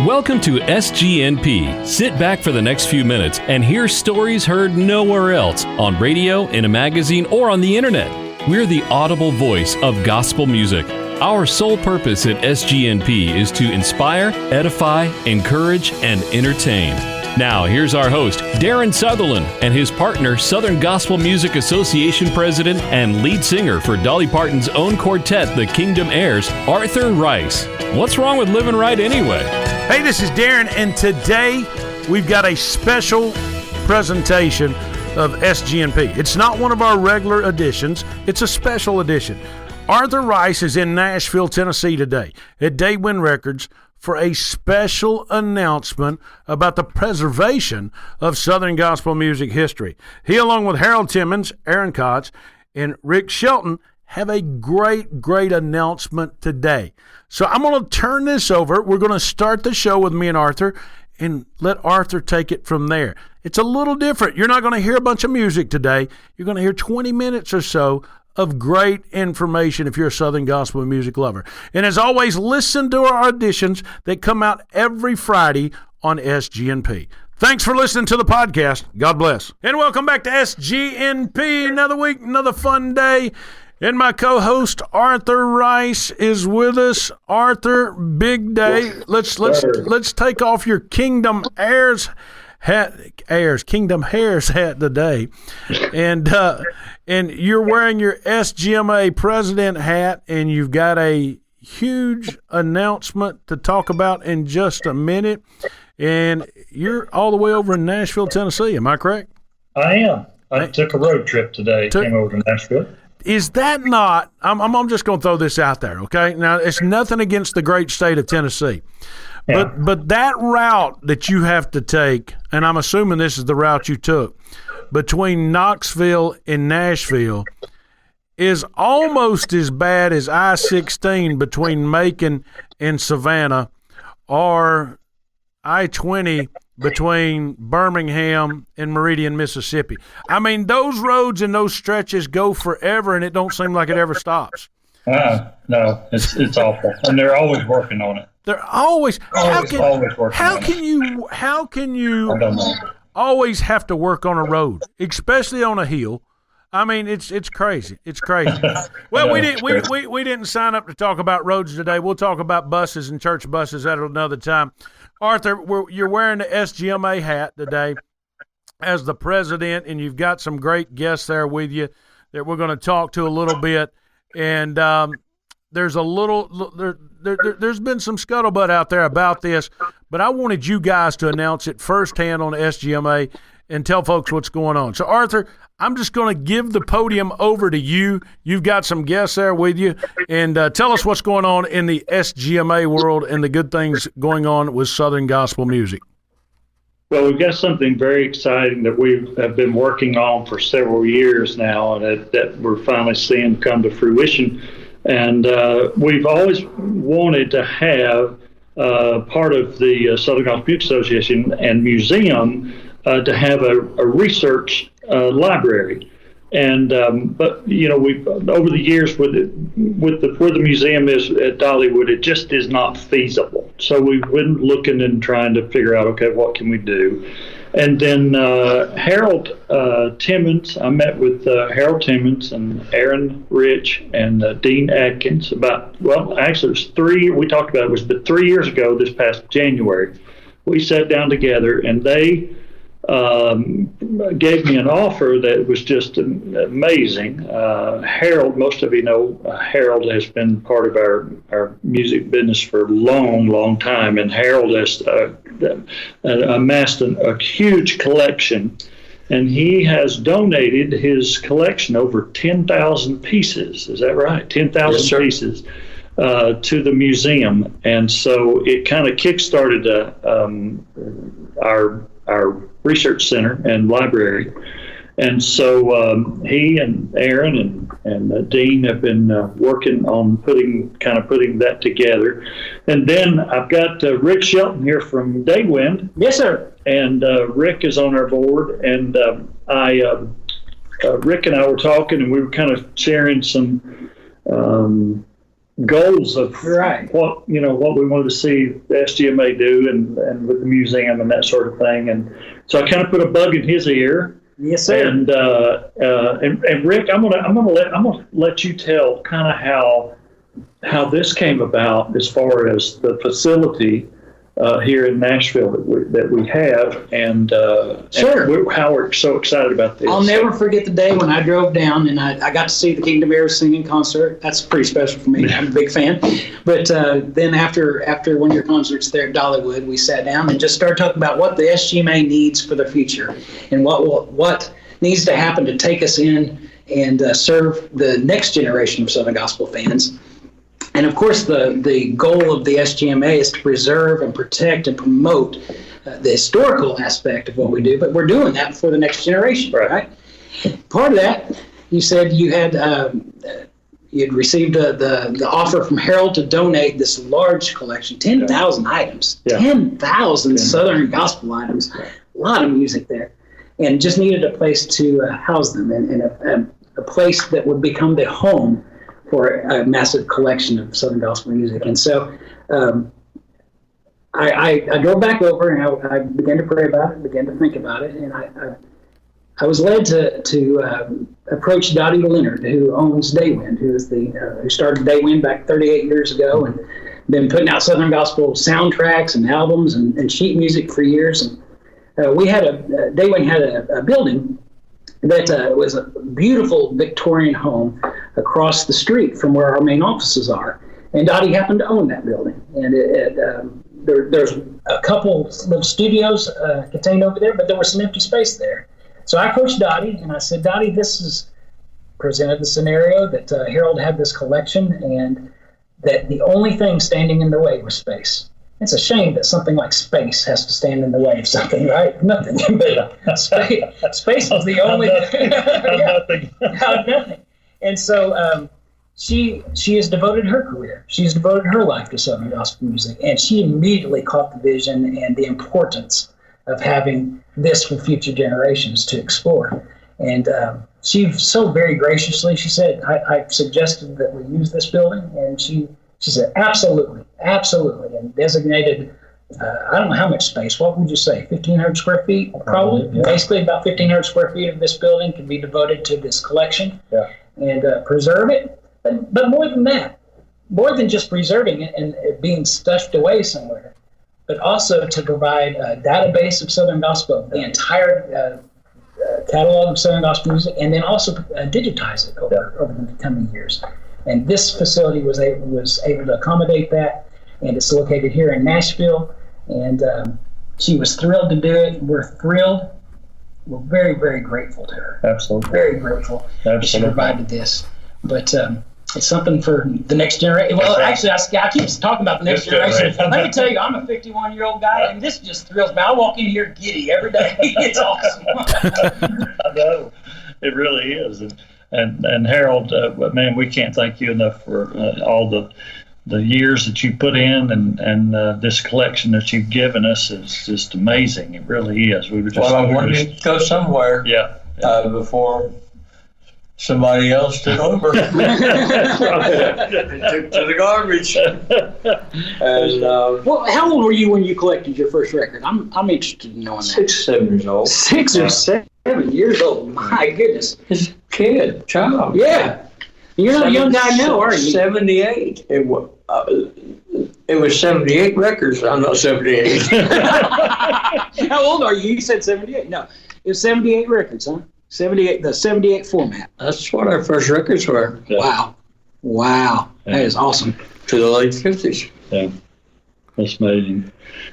Welcome to SGNP. Sit back for the next few minutes and hear stories heard nowhere else on radio, in a magazine, or on the internet. We're the audible voice of gospel music. Our sole purpose at SGNP is to inspire, edify, encourage, and entertain. Now, here's our host, Darren Sutherland, and his partner, Southern Gospel Music Association President and lead singer for Dolly Parton's own quartet, the Kingdom Heirs, Arthur Rice. What's wrong with living right anyway? Hey, this is Darren, and today we've got a special presentation of SGNP. It's not one of our regular editions. It's a special edition. Arthur Rice is in Nashville, Tennessee today at Day One Records for a special announcement about the preservation of Southern gospel music history. He, along with Harold Timmons, Aaron Kotz, and Rick Shelton, have a great announcement today. So I'm going to turn this over. We're going to start the show with me and Arthur and let Arthur take it from there. It's a little different. You're not going to hear a bunch of music today. You're going to hear 20 minutes or so of great information if you're a Southern gospel music lover. And as always, listen to our auditions that come out every Friday on SGNP. Thanks for listening to the podcast. God bless. And welcome back to SGNP. Another week, another fun day. And my co-host Arthur Rice is with us. Arthur, big day. Let's take off your Kingdom Heirs hat today, and you're wearing your SGMA president hat, and you've got a huge announcement to talk about in just a minute. And you're all the way over in Nashville, Tennessee. Am I correct? I am. I took a road trip today. Came over to Nashville. Is that not, I'm just going to throw this out there, okay? Now, it's nothing against the great state of Tennessee. Yeah. But that route that you have to take, and I'm assuming this is the route you took, between Knoxville and Nashville is almost as bad as I-16 between Macon and Savannah, or I-20 between Birmingham and Meridian, Mississippi. I mean, those roads and those stretches go forever, and it don't seem like it ever stops. No, it's awful, and they're always working on it. They're always working on it. How can you always have to work on a road, especially on a hill? I mean, it's crazy. It's crazy. Well, we didn't sign up to talk about roads today. We'll talk about buses and church buses at another time. Arthur, you're wearing the SGMA hat today as the president, and you've got some great guests there with you that we're going to talk to a little bit. And there's been some scuttlebutt out there about this, but I wanted you guys to announce it firsthand on SGMA and tell folks what's going on. So, Arthur, I'm just going to give the podium over to you. You've got some guests there with you, and tell us what's going on in the SGMA world and the good things going on with Southern gospel music. Well, we've got something very exciting that we have been working on for several years now, and that we're finally seeing come to fruition. And we've always wanted to have part of the Southern Gospel Music Association and Museum to have a research library. And but we've over the years where the museum is at Dollywood, it just is not feasible. So we've been looking and trying to figure out, okay, what can we do? And then Harold Timmons, I met with Harold Timmons and Aaron Rich and Dean Atkins actually it was 3 years ago, this past January. We sat down together, and they gave me an offer that was just amazing. Harold, most of you know, Harold has been part of our music business for a long time, and Harold has amassed a huge collection, and he has donated his collection, over 10,000 pieces. Is that right? 10,000 pieces to the museum. And so it kind of kick-started our research center and library. And so he and Aaron and Dean have been working on putting that together. And then I've got Rick Shelton here from Daywind. Yes, sir. And Rick is on our board. And Rick and I were talking, and we were kind of sharing some goals of Right. what we wanted to see the SGMA do and with the museum and that sort of thing. And so I kind of put a bug in his ear. Yes, sir. And Rick, I'm gonna let you tell kind of how this came about as far as the facility here in Nashville that we have, and Sure. how we're so excited about this. I'll never forget the day when I drove down and I got to see the Kingdom Heirs singing concert. That's pretty special for me. I'm a big fan. But then after one of your concerts there at Dollywood, we sat down and just started talking about what the SGMA needs for the future and what needs to happen to take us in and serve the next generation of Southern Gospel fans. And of course, the goal of the SGMA is to preserve and protect and promote the historical aspect of what we do, but we're doing that for the next generation, right? Part of that, you said you had you'd received the offer from Harold to donate this large collection, 10,000 items, 10,000 Southern Gospel items, a lot of music there, and just needed a place to house them and a place that would become the home for a massive collection of Southern Gospel music. And so I drove back over and I began to pray about it, began to think about it, and I was led to approach Dottie Leonard, who owns Daywind, who started Daywind back 38 years ago and been putting out Southern Gospel soundtracks and albums and sheet music for years. And Daywind had a building that was a beautiful Victorian home across the street from where our main offices are. And Dottie happened to own that building. And there's a couple little studios contained over there, but there was some empty space there. So I approached Dottie and I said, Dottie, presented the scenario that Harold had this collection and that the only thing standing in the way was space. It's a shame that something like space has to stand in the way of something, right? Nothing. But space was the only nothing. And so she has devoted her career. She's devoted her life to Southern Gospel music, and she immediately caught the vision and the importance of having this for future generations to explore. And she so very graciously, she said, I suggested that we use this building, and she said, absolutely, and designated, I don't know how much space, what would you say, 1,500 square feet? Probably. Yeah. Basically about 1,500 square feet of this building could be devoted to this collection and preserve it. But more than that, more than just preserving it and it being stuffed away somewhere, but also to provide a database of Southern Gospel, the entire catalog of Southern Gospel music, and then also digitize it over the coming years. And this facility was able to accommodate that, and it's located here in Nashville. And she was thrilled to do it. We're thrilled. We're very, very grateful to her. Absolutely. Very grateful that she provided this. But it's something for the next generation. Well, actually, I keep talking about the next generation. Let me tell you, I'm a 51-year-old guy, and this just thrills me. I walk in here giddy every day. It's awesome. I know. It really is. And Harold, man, we can't thank you enough for all the years that you put in and this collection that you've given us is just amazing. It really is. We were just. Well, I wanted to go somewhere. Before somebody else took over. Took to the garbage. And well, how old were you when you collected your first record? I'm interested in knowing that. 6, 7 years old. 6 or 7 years old. My goodness. It's a kid, child. Yeah. You're not a young guy now, are you? 78. It was 78 records. I'm not 78. How old are you? You said 78. No, it was 78 records, huh? 78, the 78 format. That's what our first records were. Yeah. Wow. That is awesome. To the late 50s. Yeah. That's amazing.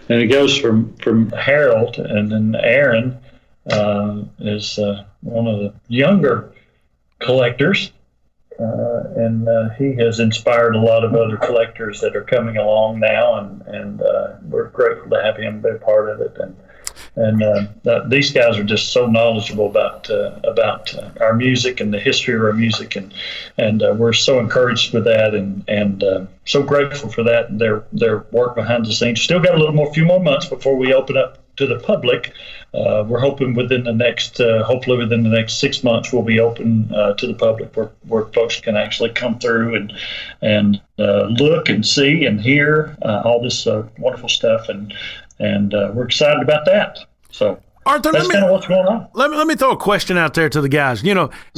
And it goes from Harold, and then Aaron is one of the younger collectors. And he has inspired a lot of other collectors that are coming along now, and we're grateful to have him be a part of it. And these guys are just so knowledgeable about our music and the history of our music, and we're so encouraged with that, and so grateful for that. Their work behind the scenes. Still got a few more months before we open up to the public. We're hoping hopefully within the next 6 months, we'll be open to the public where folks can actually come through and look and see and hear all this wonderful stuff, and we're excited about that. So Arthur, that's kind of what's going on. Let me throw a question out there to the guys.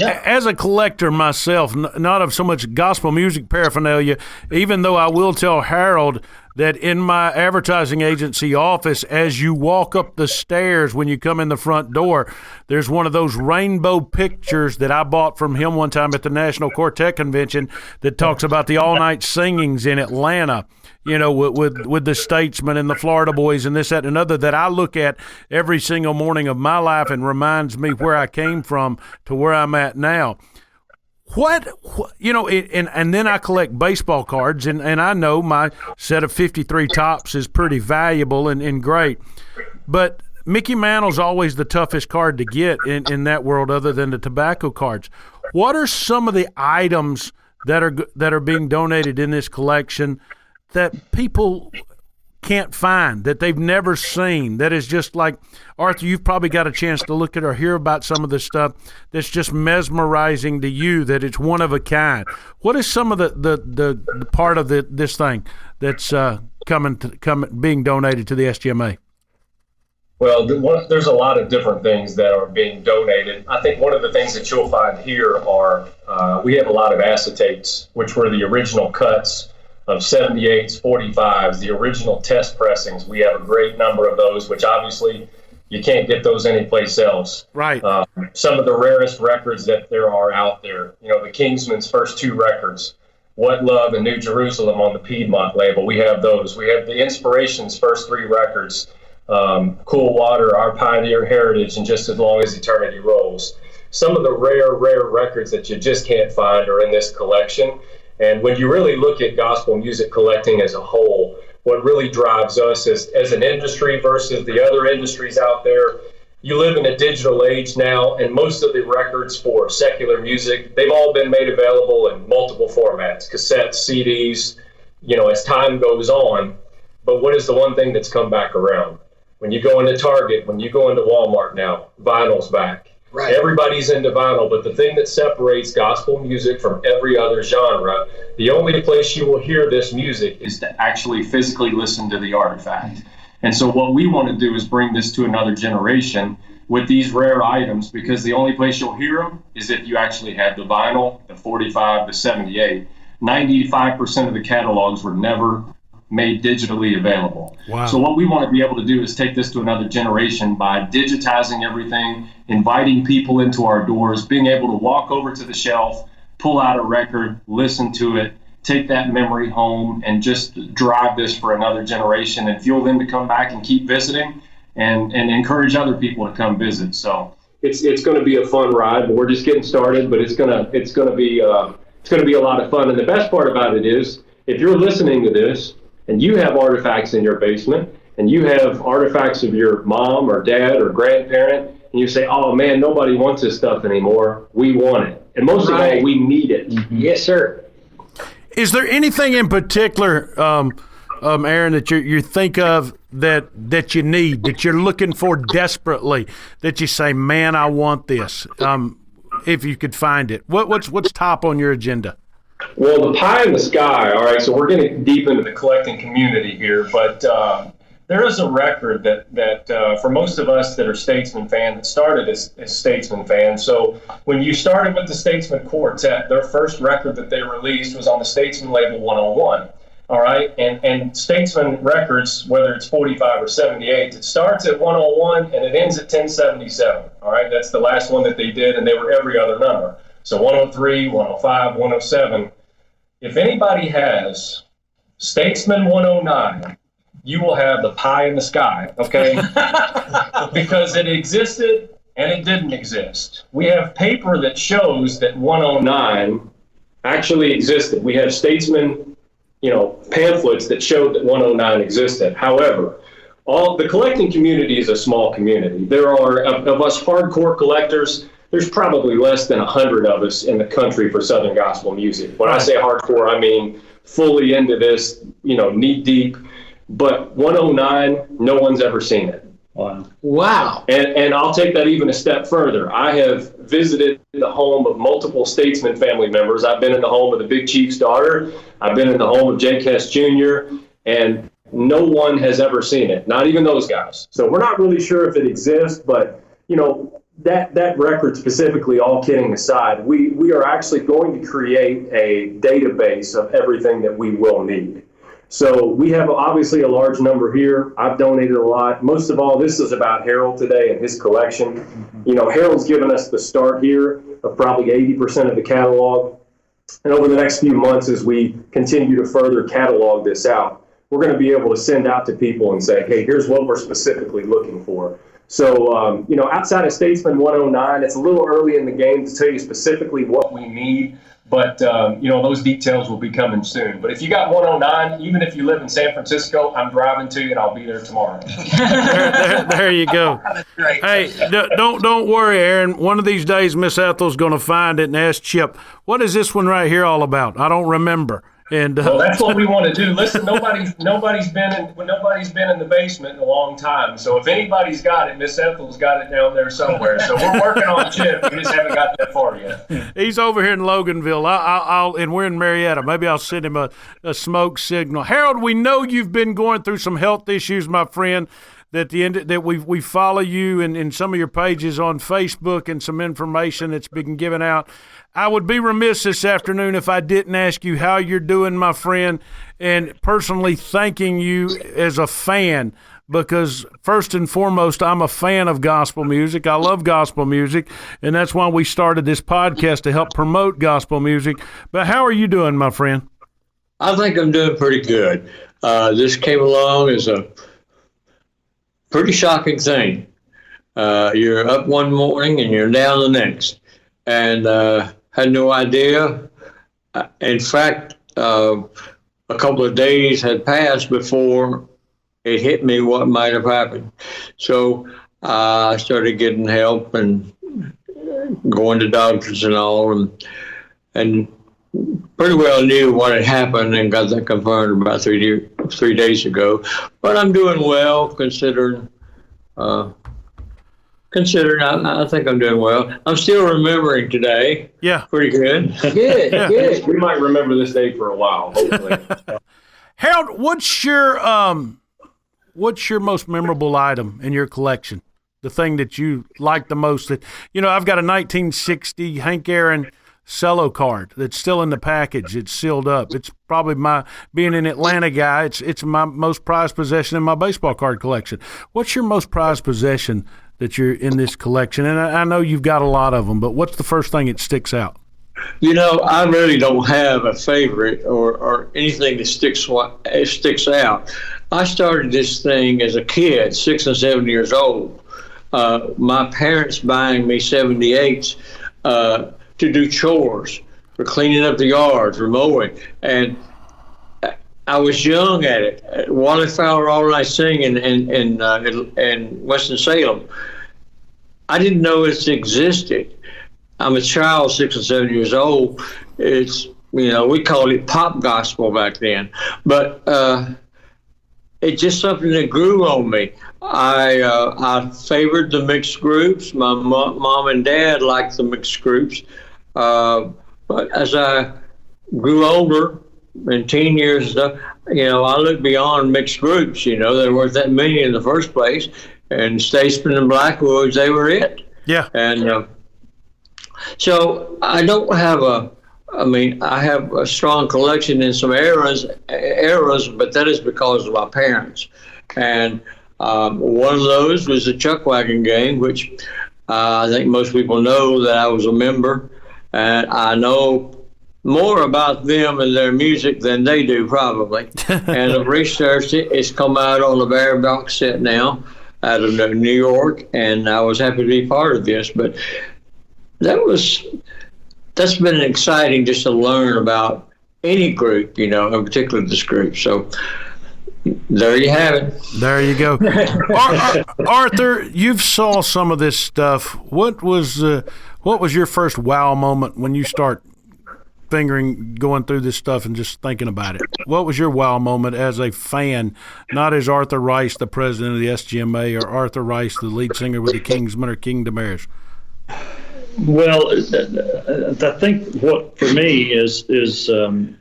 As a collector myself, not of so much gospel music paraphernalia, even though I will tell Harold that in my advertising agency office, as you walk up the stairs when you come in the front door, there's one of those rainbow pictures that I bought from him one time at the National Quartet Convention that talks about the all-night singings in Atlanta, with the Statesmen and the Florida Boys and this, that, and another, that I look at every single morning of my life and reminds me where I came from to where I'm at now. And then I collect baseball cards, and I know my set of 53 tops is pretty valuable and great. But Mickey Mantle's always the toughest card to get in that world, other than the tobacco cards. What are some of the items that are being donated in this collection that people can't find, that they've never seen, that is just like, Arthur, you've probably got a chance to look at or hear about some of the stuff that's just mesmerizing to you, that it's one of a kind. What is some of the part of this thing that's being donated to the SGMA? Well, there's a lot of different things that are being donated. I think one of the things that you'll find here are we have a lot of acetates, which were the original cuts of 78s, 45s, the original test pressings. We have a great number of those, which obviously you can't get those anyplace else. Right. Some of the rarest records that there are out there, the Kingsmen's first 2 records, What Love and New Jerusalem on the Piedmont label. We have those. We have the Inspirations' first 3 records, Cool Water, Our Pioneer Heritage, and Just As Long As Eternity Rolls. Some of the rare records that you just can't find are in this collection. And when you really look at gospel music collecting as a whole, what really drives us as an industry versus the other industries out there, you live in a digital age now, and most of the records for secular music, they've all been made available in multiple formats, cassettes, CDs, as time goes on. But what is the one thing that's come back around? When you go into Target, when you go into Walmart now, vinyl's back. Right. Everybody's into vinyl, but the thing that separates gospel music from every other genre, the only place you will hear this music is to actually physically listen to the artifact. And so what we want to do is bring this to another generation with these rare items, because the only place you'll hear them is if you actually have the vinyl, the 45, the 78. 95% of the catalogs were never made digitally available. Wow. So what we want to be able to do is take this to another generation by digitizing everything, inviting people into our doors, being able to walk over to the shelf, pull out a record, listen to it, take that memory home, and just drive this for another generation and fuel them to come back and keep visiting and encourage other people to come visit. So it's going to be a fun ride, but we're just getting started, but it's going to be a lot of fun. And the best part about it is, if you're listening to this and you have artifacts in your basement, and you have artifacts of your mom or dad or grandparent, and you say, oh man, nobody wants this stuff anymore, we want it. And most of all, we need it. Mm-hmm. Yes, sir. Is there anything in particular, Aaron, that you think of that you need, that you're looking for desperately, that you say, man, I want this, if you could find it? What's top on your agenda? Well, the pie in the sky, all right, so we're getting deep into the collecting community here, but there is a record that for most of us that are Statesman fans, that started as Statesman fans. So when you started with the Statesman Quartet, their first record that they released was on the Statesman label 101, all right? And Statesman records, whether it's 45 or 78, it starts at 101 and it ends at 1077, all right? That's the last one that they did, and they were every other number. So 103, 105, 107. If anybody has Statesman 109, you will have the pie in the sky, okay? Because it existed and it didn't exist. We have paper that shows that 109 actually existed. We have Statesman, pamphlets that showed that 109 existed. However, the collecting community is a small community. There are, of us hardcore collectors, there's probably less than 100 of us in the country for Southern gospel music. When I say hardcore, I mean fully into this, knee deep. But 109, no one's ever seen it. Wow. And I'll take that even a step further. I have visited the home of multiple Statesman family members. I've been in the home of the Big Chief's daughter. I've been in the home of Jake Hess Jr., and no one has ever seen it, not even those guys. So we're not really sure if it exists, but, that record specifically, all kidding aside, we are actually going to create a database of everything that we will need. So we have obviously a large number here. I've donated a lot. Most of all, this is about Harold today and his collection. Harold's given us the start here of probably 80% of the catalog. And over the next few months, as we continue to further catalog this out, we're going to be able to send out to people and say, hey, here's what we're specifically looking for. So, outside of Statesman 109, it's a little early in the game to tell you specifically what we need. But, those details will be coming soon. But if you got 109, even if you live in San Francisco, I'm driving to you and I'll be there tomorrow. there you go. Hey, don't worry, Aaron. One of these days, Miss Ethel's going to find it and ask Chip, what is this one right here all about? I don't remember. And well, that's what we want to do. Listen, nobody's been in the basement in a long time. So if anybody's got it, Miss Ethel's got it down there somewhere. So we're working on Chip. We just haven't got that far yet. He's over here in Loganville. And we're in Marietta. Maybe I'll send him a smoke signal. Harold, we know you've been going through some health issues, my friend. That we follow you and some of your pages on Facebook and some information that's been given out. I would be remiss this afternoon if I didn't ask you how you're doing, my friend, and personally thanking you as a fan, because first and foremost, I'm a fan of gospel music. I love gospel music, and that's why we started this podcast to help promote gospel music. But how are you doing, my friend? I think I'm doing pretty good. This came along as a pretty shocking thing. You're up one morning and you're down the next. And had no idea. In fact, a couple of days had passed before it hit me what might have happened. So I started getting help and going to doctors and all, and pretty well knew what had happened and got that confirmed about 3 days ago. But I'm doing well considering. I think I'm doing well. I'm still remembering today. Yeah. Pretty good. Good. We might remember this day for a while, hopefully. Harold, what's your most memorable item in your collection? The thing that you like the most? That I've got a 1960 Hank Aaron cello card that's still in the package. It's sealed up. It's probably being an Atlanta guy, it's my most prized possession in my baseball card collection. What's your most prized possession that you're in this collection? And I know you've got a lot of them, but what's the first thing that sticks out? I really don't have a favorite or anything that sticks out. I started this thing as a kid, 6 and 7 years old. My parents buying me 78s to do chores, for cleaning up the yard, for mowing. And I was young at it. Wally Fowler All Night Singing in Winston-Salem. I didn't know it existed. I'm a child, 6 and 7 years old. It's, we called it pop gospel back then. But it's just something that grew on me. I favored the mixed groups. My mom and dad liked the mixed groups. But as I grew older, in teen years and stuff, I looked beyond mixed groups. There weren't that many in the first place. And Statesman and Blackwoods, they were it. Yeah. And so I don't have I have a strong collection in some eras, but that is because of my parents. And one of those was the Chuck Wagon Gang, which I think most people know that I was a member. And I know more about them and their music than they do, probably. And I've researched it. It's come out on the Bear box set now out of New York, and I was happy to be part of this. But that's been exciting just to learn about any group, in particular this group. So there you have it. There you go. Arthur, you've saw some of this stuff. What was your first wow moment when you start fingering, going through this stuff and just thinking about it. What was your wow moment as a fan, not as Arthur Rice, the president of the SGMA, or Arthur Rice, the lead singer with the Kingsmen or King Damaris? Well, I think what for me is seeing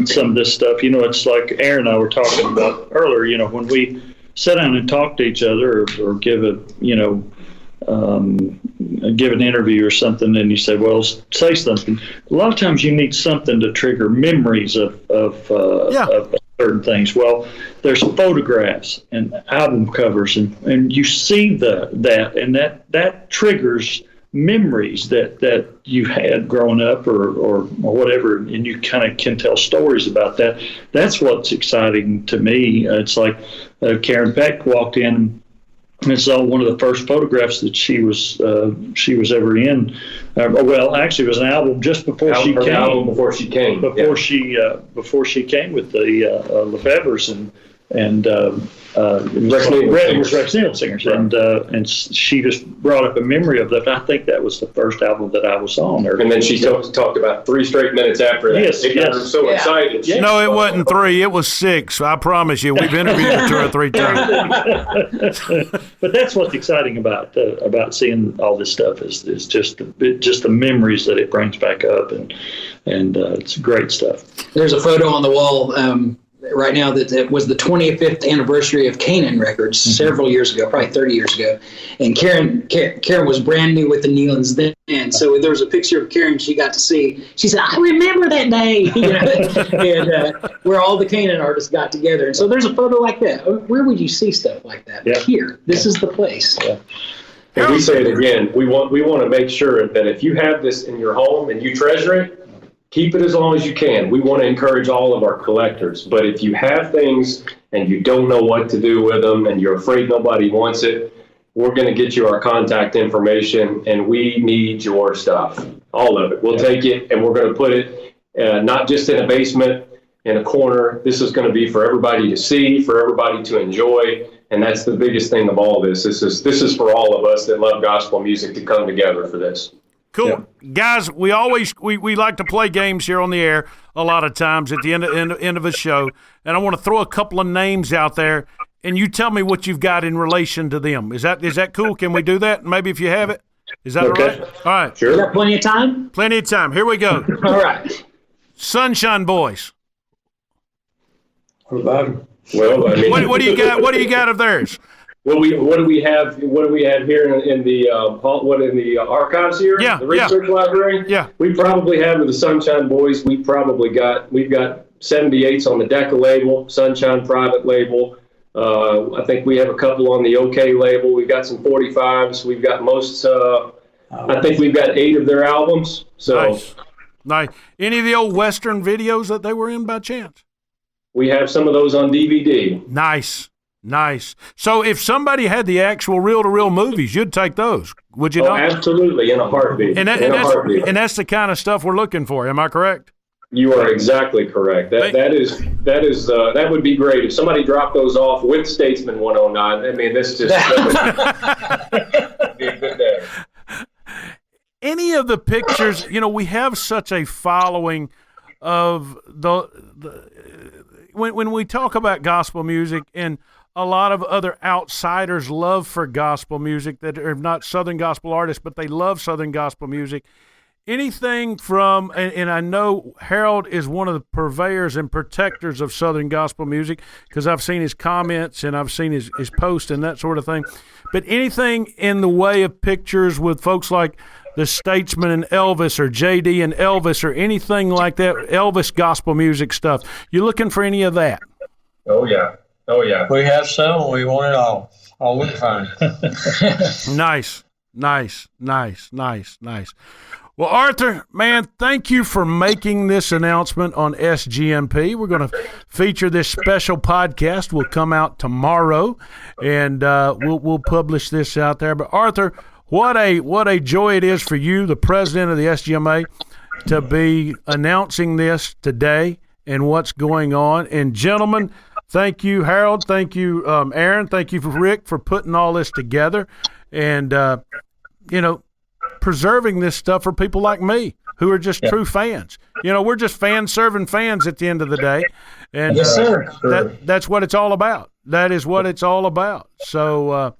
some of this stuff. It's like Aaron and I were talking about earlier. When we sit down and talk to each other or give give an interview or something, and you say, well, say something. A lot of times you need something to trigger memories of certain things. Well, there's photographs and album covers, and you see that, and that triggers memories that you had growing up or whatever, and you kind of can tell stories about that. That's what's exciting to me. It's like Karen Peck walked in and saw one of the first photographs that she was ever in. Actually, it was an album just before she came. Before she came with the Lefevres and Rex Neal singers, right. And she just brought up a memory of that. I think that was the first album that I was on there. And then she talked about 3 straight minutes after that. Yes, it got her so excited. Yeah. No, it wasn't 3. It was 6. I promise you. We've interviewed her 2 or 3 times. But that's what's exciting about seeing all this stuff is just the memories that it brings back up, and it's great stuff. There's a photo on the wall right now that was the 25th anniversary of Canaan Records several years ago, probably 30 years ago. And Karen was brand new with the Nealons then. And so there was a picture of Karen she got to see. She said, I remember that day. And where all the Canaan artists got together. And so there's a photo like that. Where would you see stuff like that? Yeah. Here. This is the place. Yeah. And we say it again, we want to make sure that if you have this in your home and you treasure it, keep it as long as you can. We want to encourage all of our collectors. But if you have things and you don't know what to do with them and you're afraid nobody wants it, we're going to get you our contact information, and we need your stuff, all of it. We'll take it, and we're going to put it not just in a basement, in a corner. This is going to be for everybody to see, for everybody to enjoy, and that's the biggest thing of all this. This is for all of us that love gospel music to come together for this. Cool. Yeah. Guys, we like to play games here on the air a lot of times at the end of a show, and I want to throw a couple of names out there, and you tell me what you've got in relation to them. Is that cool? Can we do that? Maybe if you have it. Is that okay? All right. Sure. You got plenty of time? Plenty of time. Here we go. All right. Sunshine Boys. Well, I mean, What do you got? What do you got of theirs? what do we have here in the archives here? Yeah, the research library. Yeah, we probably have with the Sunshine Boys. We've got 78s on the Decca label, Sunshine private label. I think we have a couple on the OK label. We've got some 45s. We've got most. I think we've got 8 of their albums. So nice. Any of the old Western videos that they were in by chance? We have some of those on DVD. Nice. So if somebody had the actual reel-to-reel movies, you'd take those, would you not? Absolutely, in a heartbeat. And that's the kind of stuff we're looking for. Am I correct? You are exactly correct. That would be great if somebody dropped those off with Statesman 109. I mean, this just would be a good day. Any of the pictures, we have such a following of when we talk about gospel music, and a lot of other outsiders love for gospel music that are not Southern gospel artists, but they love Southern gospel music. Anything from, and I know Harold is one of the purveyors and protectors of Southern gospel music because I've seen his comments and I've seen his posts and that sort of thing. But anything in the way of pictures with folks like the Statesman and Elvis, or JD and Elvis, or anything like that, Elvis gospel music stuff, you looking for any of that? Oh, yeah. We have some. We want it all. All we can find. Nice. Well, Arthur, man, thank you for making this announcement on SGNP. We're going to feature this special podcast. Will come out tomorrow, and we'll publish this out there. But Arthur, what a joy it is for you, the president of the SGMA, to be announcing this today and what's going on. And gentlemen, thank you, Harold. Thank you, Aaron. Thank you, Rick, for putting all this together. And preserving this stuff for people like me who are just true fans. We're just fans serving fans at the end of the day. And yes, sir. That's what it's all about. That is what it's all about. So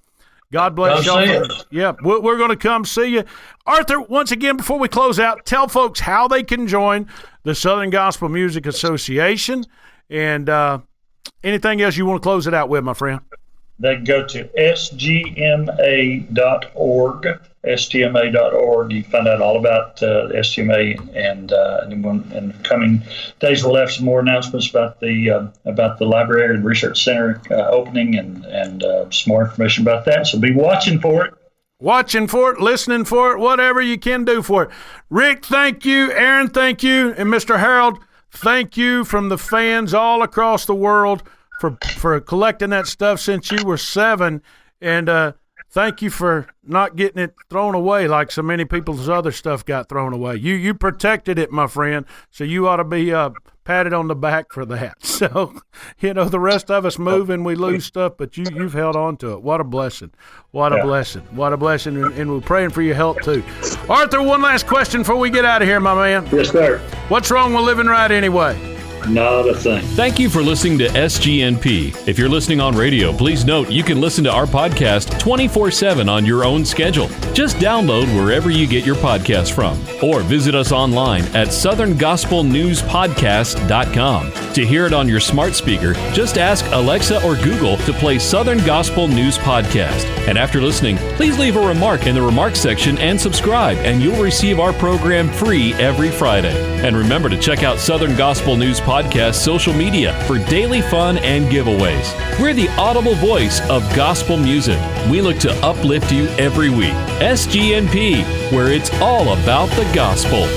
God bless y'all. Yeah, we're going to come see you. Arthur, once again, before we close out, tell folks how they can join the Southern Gospel Music Association and anything else you want to close it out with, my friend. They can go to sgma.org, sgma.org. You can find out all about SGMA, and in the coming days we'll have some more announcements about the Library and Research Center opening, and some more information about that. So be watching for it. Watching for it, listening for it, whatever you can do for it. Rick, thank you. Aaron, thank you. And Mr. Harold, thank you from the fans all across the world for collecting that stuff since you were 7. And thank you for not getting it thrown away like so many people's other stuff got thrown away. You protected it, my friend, so you ought to be patted on the back for that. So, the rest of us move and we lose stuff, but you've held on to it. What a blessing. What a blessing. What a blessing. And we're praying for your health, too. Arthur, one last question before we get out of here, my man. Yes, sir. What's wrong with living right anyway? Not a thing. Thank you for listening to SGNP. If you're listening on radio, please note you can listen to our podcast 24/7 on your own schedule. Just download wherever you get your podcast from, or visit us online at southerngospelnewspodcast.com. To hear it on your smart speaker, just ask Alexa or Google to play Southern Gospel News Podcast. And after listening, please leave a remark in the remarks section and subscribe, and you'll receive our program free every Friday. And remember to check out Southern Gospel News Podcast social media for daily fun and giveaways. We're the audible voice of gospel music. We look to uplift you every week. SGNP, where it's all about the gospel.